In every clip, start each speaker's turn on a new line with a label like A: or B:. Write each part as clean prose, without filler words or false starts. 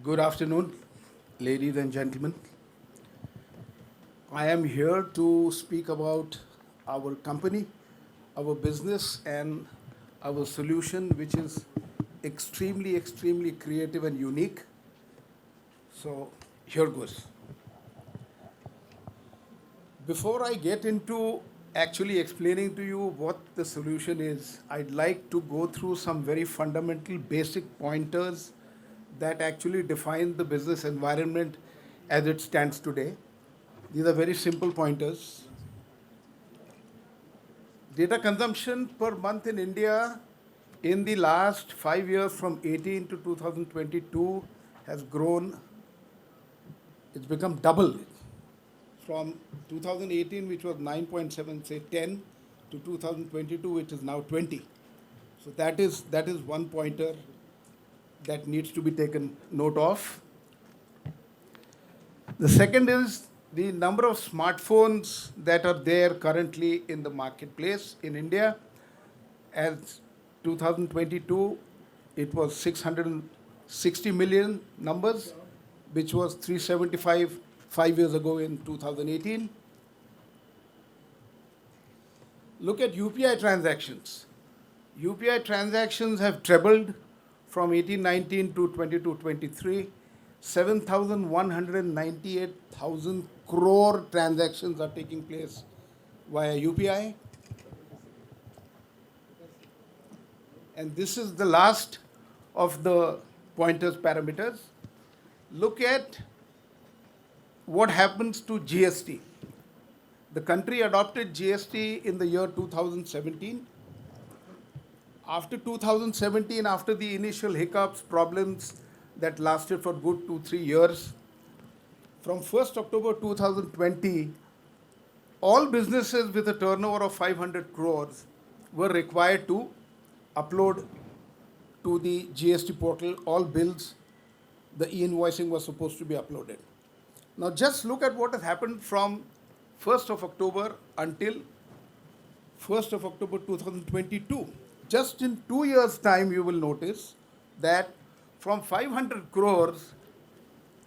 A: Good afternoon, ladies and gentlemen. I am here to speak about our company, our business, and our solution, which is extremely creative and unique. So, here goes. Before I get into actually explaining to you what the solution is, I'd like to go through some very fundamental basic pointers that actually define the business environment as it stands today. These are very simple pointers. Data consumption per month in India in the last 5 years from 18 to 2022 has grown, it's become double. From 2018, which was 9.7, say 10, to 2022, which is now 20. So that is one pointer that needs to be taken note of. The second is the number of smartphones that are there currently in the marketplace in India. As 2022, it was 660 million numbers, which was 375 5 years ago in 2018. Look at UPI transactions. UPI transactions have trebled from 18-19 to 22-23. 7,198,000 crore transactions are taking place via UPI. And this is the last of the pointers parameters. Look at what happens to GST. The country adopted GST in the year 2017. After 2017, after the initial hiccups, problems that lasted for good 2-3 years, from 1st October 2020, all businesses with a turnover of 500 crores were required to upload to the GST portal all bills. The e-invoicing was supposed to be uploaded. Now just look at what has happened from 1st of October until 1st of October 2022. Just in 2 years' time, you will notice that from 500 crores,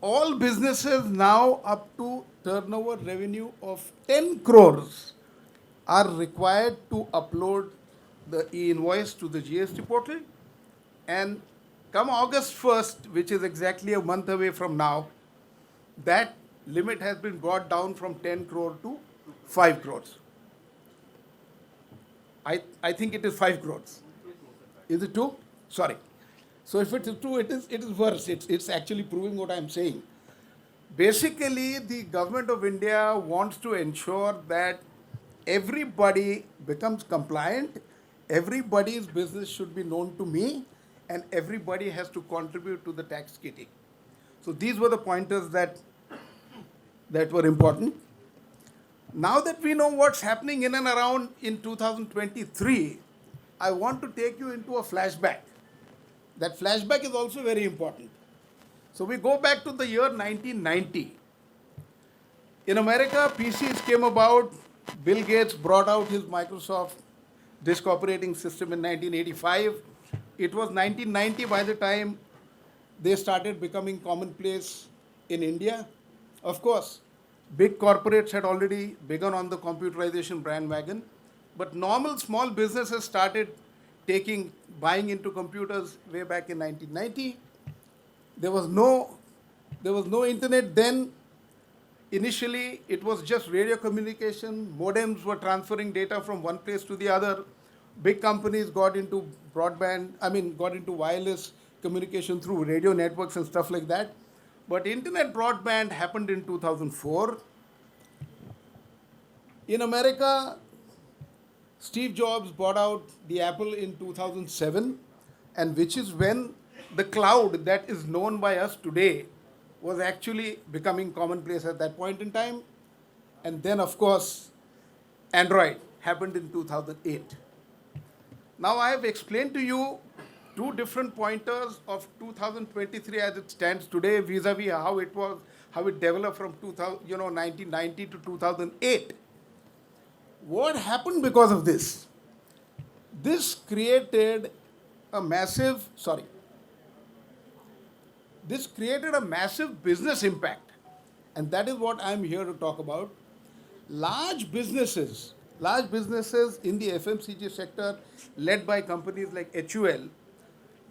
A: all businesses now up to turnover revenue of 10 crores are required to upload the e-invoice to the GST portal. And come August 1st, which is exactly a month away from now, that limit has been brought down from 10 crore to 5 crores. I think it is 5 crores. Is it 2? Sorry. So if it is 2, it is worse. It's actually proving what I'm saying. Basically, the government of India wants to ensure that everybody becomes compliant, everybody's business should be known to me, and everybody has to contribute to the tax kitty. So these were the pointers that were important. Now that we know what's happening in and around in 2023, I want to take you into a flashback. That flashback is also very important. So we go back to the year 1990. In America, PCs came about. Bill Gates brought out his Microsoft disk operating system in 1985. It was 1990 by the time they started becoming commonplace in India. Of course, big corporates had already begun on the computerization bandwagon, but normal small businesses started buying into computers way back in 1990. There was no internet then. Initially, it was just radio communication. Modems were transferring data from one place to the other. Big companies got into wireless communication through radio networks and stuff like that. But internet broadband happened in 2004. In America, Steve Jobs bought out the Apple in 2007, and which is when the cloud that is known by us today was actually becoming commonplace at that point in time. And then, of course, Android happened in 2008. Now, I have explained to you two different pointers of 2023 as it stands today vis-a-vis how it developed from 1990 to 2008. What happened because of this? This created a massive, This created a massive business impact, and that is what I'm here to talk about. Large businesses in the FMCG sector, led by companies like HUL,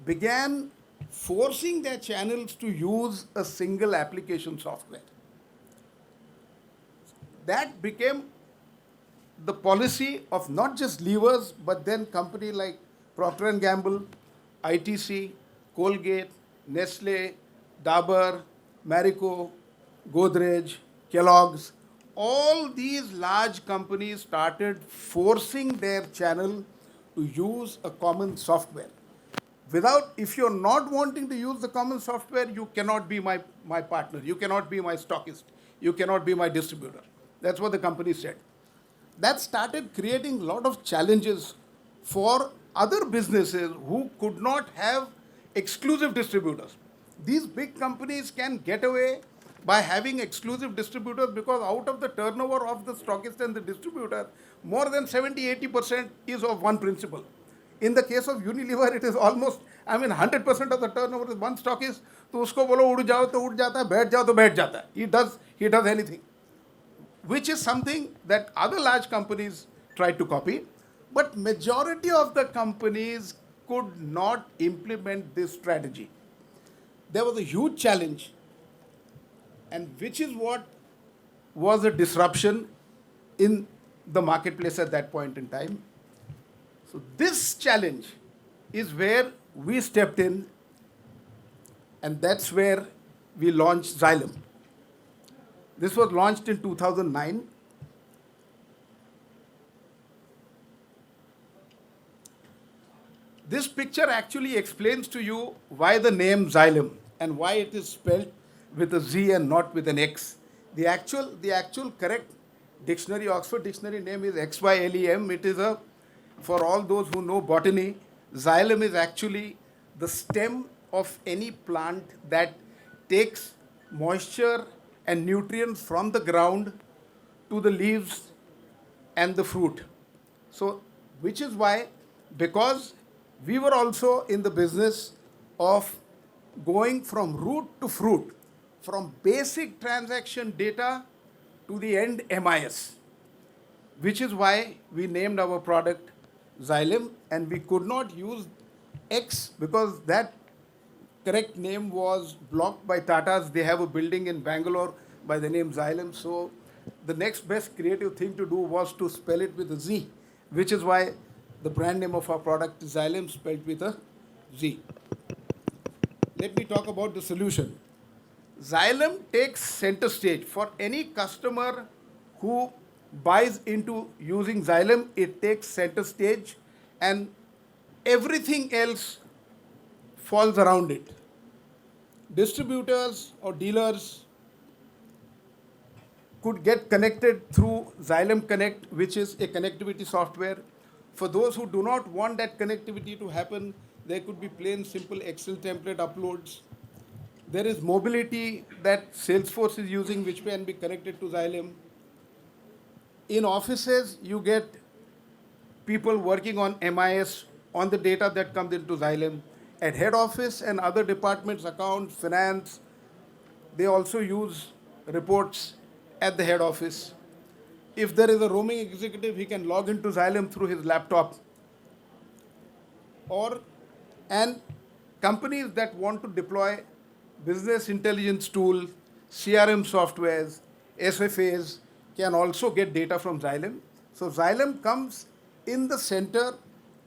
A: began forcing their channels to use a single application software. That became the policy of not just levers, but then company like Procter and Gamble, ITC, Colgate, Nestle, Dabur, Marico, Godrej, Kellogg's. All these large companies started forcing their channel to use a common software. Without, if you're not wanting to use the common software, you cannot be my partner. You cannot be my stockist. You cannot be my distributor. That's what the company said. That started creating a lot of challenges for other businesses who could not have exclusive distributors. These big companies can get away by having exclusive distributors because out of the turnover of the stockist and the distributor, more than 70-80% is of one principle. In the case of Unilever, it is almost, 100% of the turnover is one stockist. तो उसको बोलो उड़ जाओ तो उड़ जाता है, बैठ जाओ तो बैठ जाता है. He does anything, which is something that other large companies tried to copy, but majority of the companies could not implement this strategy. There was a huge challenge, and which is what was a disruption in the marketplace at that point in time. So this challenge is where we stepped in, and that's where we launched Zylem. This was launched in 2009. This picture actually explains to you why the name Zylem and why it is spelled with a Z and not with an X. The actual correct dictionary, Oxford Dictionary name is XYLEM. It is for all those who know botany, xylem is actually the stem of any plant that takes moisture and nutrients from the ground to the leaves and the fruit. So, which is why, because we were also in the business of going from root to fruit, from basic transaction data to the end MIS, which is why we named our product Zylem, and we could not use X because that correct name was blocked by Tatas. They have a building in Bangalore by the name Zylem. So the next best creative thing to do was to spell it with a Z, which is why the brand name of our product is Zylem, spelled with a Z. Let me talk about the solution. Zylem takes center stage. For any customer who buys into using Zylem, it takes center stage and everything else falls around it. Distributors or dealers could get connected through Zylem Connect, which is a connectivity software. For those who do not want that connectivity to happen, there could be plain simple Excel template uploads. There is mobility that Salesforce is using, which can be connected to Zylem. In offices, you get people working on MIS on the data that comes into Zylem. At head office and other departments, accounts, finance, they also use reports at the head office. If there is a roaming executive, he can log into Zylem through his laptop. And companies that want to deploy business intelligence tools, CRM softwares, SFAs, can also get data from Zylem. So Zylem comes in the center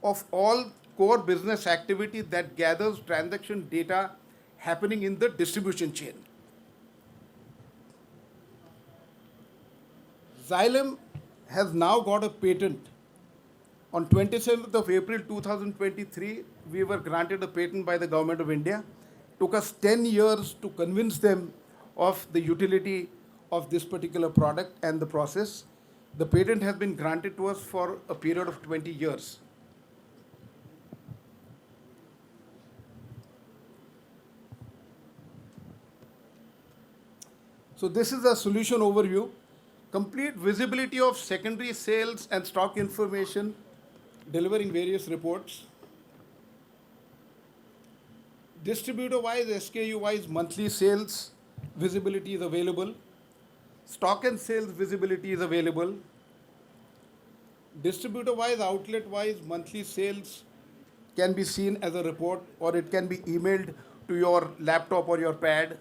A: of all core business activity that gathers transaction data happening in the distribution chain. Zylem has now got a patent. On 27th of April 2023, we were granted a patent by the Government of India. Took us 10 years to convince them of the utility of this particular product and the process. The patent has been granted to us for a period of 20 years. So this is a solution overview. Complete visibility of secondary sales and stock information, delivering various reports. Distributor-wise, SKU-wise, monthly sales visibility is available. Stock and sales visibility is available. Distributor-wise, outlet-wise, monthly sales can be seen as a report, or it can be emailed to your laptop or your pad.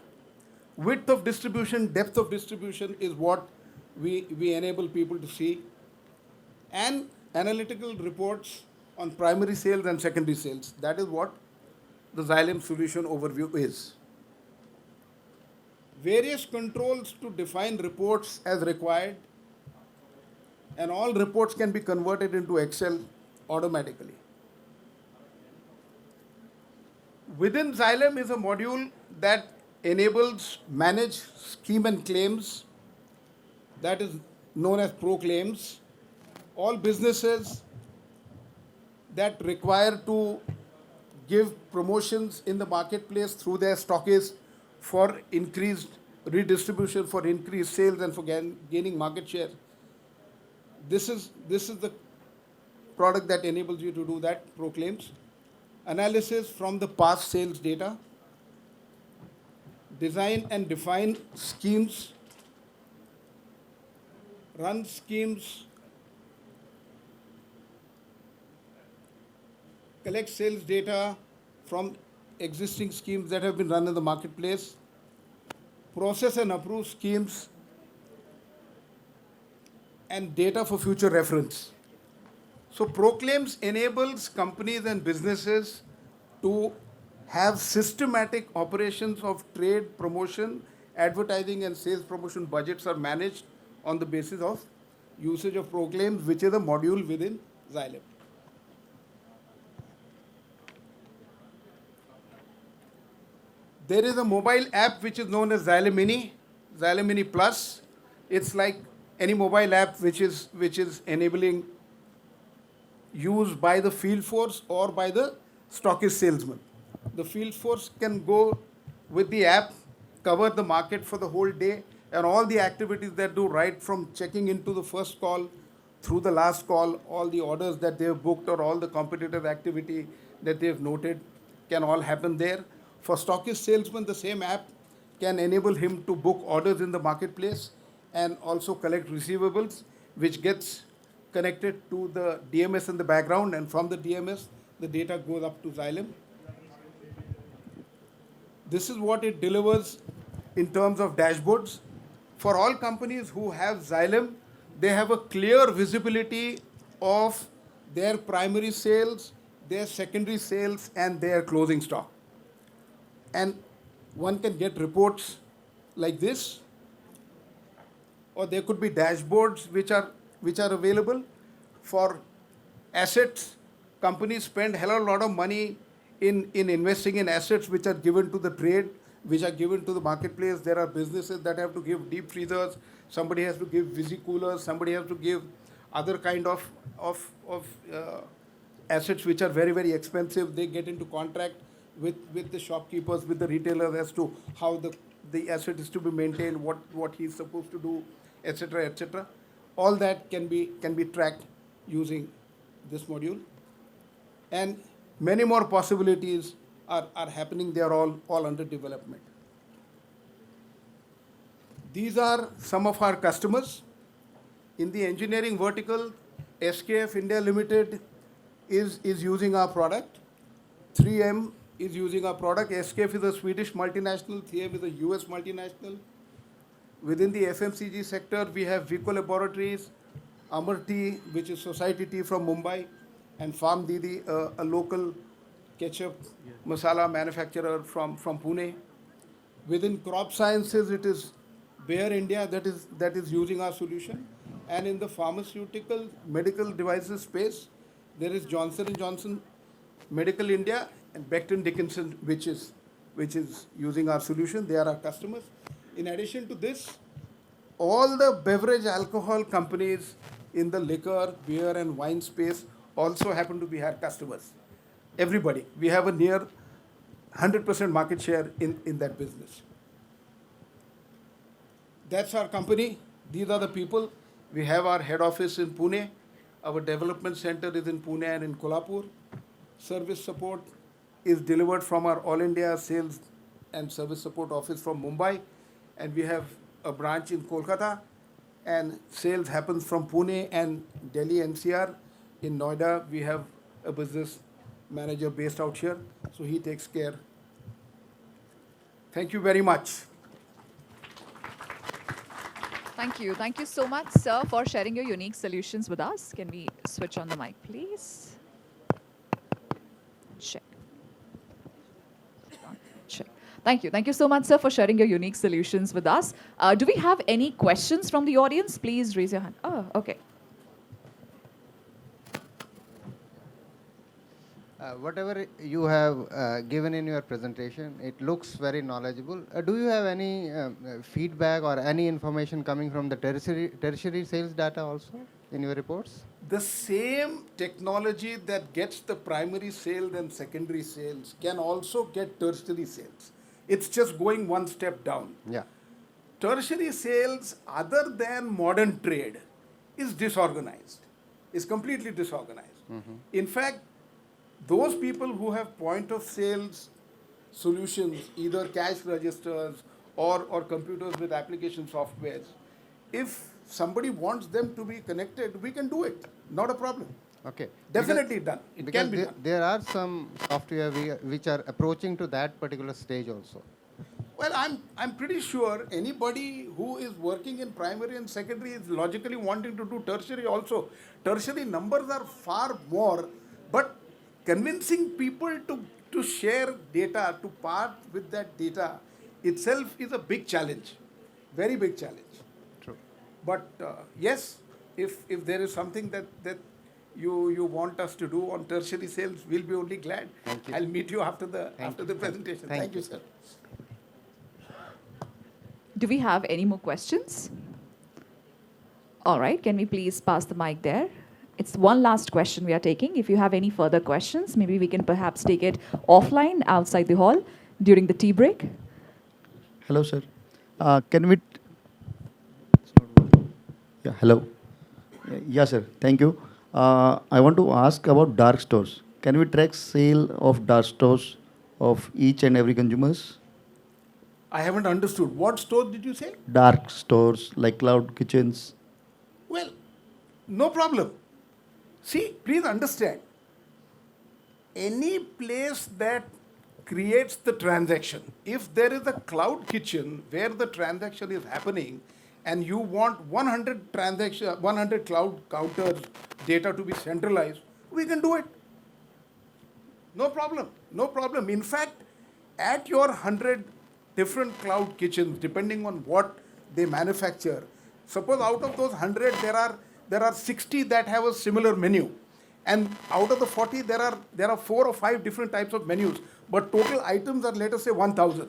A: Width of distribution, depth of distribution is what we enable people to see. And analytical reports on primary sales and secondary sales. That is what the Zylem solution overview is. Various controls to define reports as required, and all reports can be converted into Excel automatically. Within Zylem is a module that enables manage scheme and claims, that is known as pro claims. All businesses that require to give promotions in the marketplace through their stockists for increased redistribution, for increased sales, and for gaining market share. This is the product that enables you to do that, pro claims. Analysis from the past sales data. Design and define schemes. Run schemes. Collect sales data from existing schemes that have been run in the marketplace. Process and approve schemes, and data for future reference. So Proclaims enables companies and businesses to have systematic operations of trade promotion, advertising and sales promotion budgets are managed on the basis of usage of Proclaims, which is a module within Zylem. There is a mobile app which is known as Zylem Mini Plus. It's like any mobile app which is enabling use by the field force or by the stockist salesman. The field force can go with the app, cover the market for the whole day, and all the activities that do, right from checking into the first call through the last call, all the orders that they have booked or all the competitive activity that they have noted can all happen there. For stockist salesman, the same app can enable him to book orders in the marketplace and also collect receivables, which gets connected to the DMS in the background, and from the DMS, the data goes up to Zylem. This is what it delivers in terms of dashboards. For all companies who have Zylem, they have a clear visibility of their primary sales, their secondary sales, and their closing stock. And one can get reports like this, or there could be dashboards which are available for assets. Companies spend a hell of a lot of money in investing in assets which are given to the trade, which are given to the marketplace. There are businesses that have to give deep freezers, somebody has to give visi-coolers, somebody has to give other kind of assets which are very, very expensive. They get into contract with the shopkeepers, with the retailers as to how the asset is to be maintained, what he's supposed to do, etc., etc. All that can be tracked using this module. And many more possibilities are happening. They are all under development. These are some of our customers. In the engineering vertical, SKF India Limited is using our product. 3M is using our product. SKF is a Swedish multinational, 3M is a US multinational. Within the FMCG sector, we have Vico Laboratories, Amar Tea, which is Society Tea from Mumbai, and Farm Didi, a local ketchup masala manufacturer from Pune. Within crop sciences, it is Bayer India that is using our solution. And in the pharmaceutical medical devices space, there is Johnson & Johnson Medical India and Becton Dickinson, which is using our solution. They are our customers. In addition to this, all the beverage alcohol companies in the liquor, beer and wine space also happen to be our customers. Everybody. We have a near 100% market share in that business. That's our company. These are the people. We have our head office in Pune. Our development center is in Pune and in Kolhapur. Service support is delivered from our All India Sales and Service Support Office from Mumbai, and we have a branch in Kolkata, and sales happens from Pune and Delhi NCR. In Noida, we have a business manager based out here, so he takes care. Thank you very much.
B: Thank you. Thank you so much, sir, for sharing your unique solutions with us. Can we switch on the mic, please? Check. Check. Thank you. Thank you so much, sir, for sharing your unique solutions with us. Do we have any questions from the audience? Please raise your hand. Oh, okay.
C: Whatever you have given in your presentation, it looks very knowledgeable. Do you have any feedback or any information coming from the tertiary sales data also in your reports?
A: The same technology that gets the primary sales and secondary sales can also get tertiary sales. It's just going one step down.
C: Yeah.
A: Tertiary sales, other than modern trade, is disorganized, is completely disorganized. In fact, those people who have point of sales solutions, either cash registers or computers with application softwares, if somebody wants them to be connected, we can do it. Not a problem.
C: Okay.
A: Definitely done. It can be done.
C: There are some software which are approaching to that particular stage also.
A: Well, I'm pretty sure anybody who is working in primary and secondary is logically wanting to do tertiary also. Tertiary numbers are far more, but convincing people to share data, to part with that data itself is a big challenge, very big challenge.
C: True.
A: But yes, if there is something that you want us to do on tertiary sales, we'll be only glad.
C: Thank you.
A: I'll meet you after the presentation. Thank you, sir.
B: Do we have any more questions? All right, can we please pass the mic there? It's one last question we are taking. If you have any further questions, maybe we can perhaps take it offline outside the hall during the tea break.
D: Hello, sir. Can we? Yeah. Hello. Yeah, sir. Thank you. I want to ask about dark stores. Can we track sale of dark stores of each and every consumers?
A: I haven't understood. What store did you say?
D: Dark stores like cloud kitchens.
A: Well, no problem. See, please understand. Any place that creates the transaction, if there is a cloud kitchen where the transaction is happening and you want 100 cloud counters data to be centralized, we can do it. No problem. No problem. In fact, at your 100 different cloud kitchens, depending on what they manufacture, suppose out of those 100, there are 60 that have a similar menu. And out of the 40, there are 4 or 5 different types of menus. But total items are, let us say, 1,000.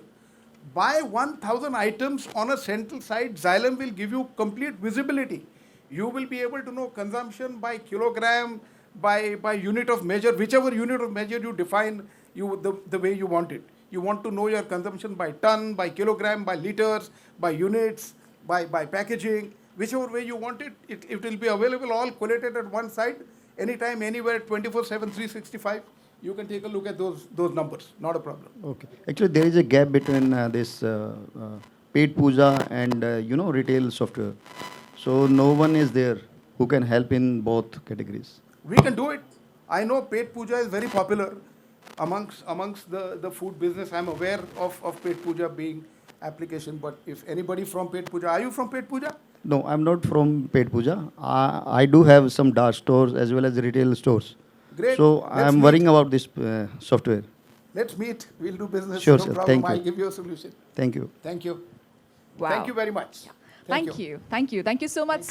A: By 1,000 items on a central site, Zylem will give you complete visibility. You will be able to know consumption by kilogram, by unit of measure, whichever unit of measure you define the way you want it. You want to know your consumption by ton, by kilogram, by liters, by units, by packaging. Whichever way you want it, it will be available, all collated at one site, anytime, anywhere, 24/7, 365. You can take a look at those numbers. Not a problem.
D: Okay. Actually, there is a gap between this paid puja and retail software. So no one is there who can help in both categories.
A: We can do it. I know paid puja is very popular amongst the food business. I'm aware of paid puja being application. But if anybody from paid puja, are you from paid puja?
D: No, I'm not from paid puja. I do have some dark stores as well as retail stores.
A: Great.
D: So I'm worrying about this software.
A: Let's meet. We'll do business.
D: Sure,
A: no
D: sir.
A: problem.
D: Thank you.
A: I'll give you a solution.
D: Thank you.
A: Thank you.
B: Wow.
A: Thank you very much.
B: Thank you. Thank you. Thank you so much, sir.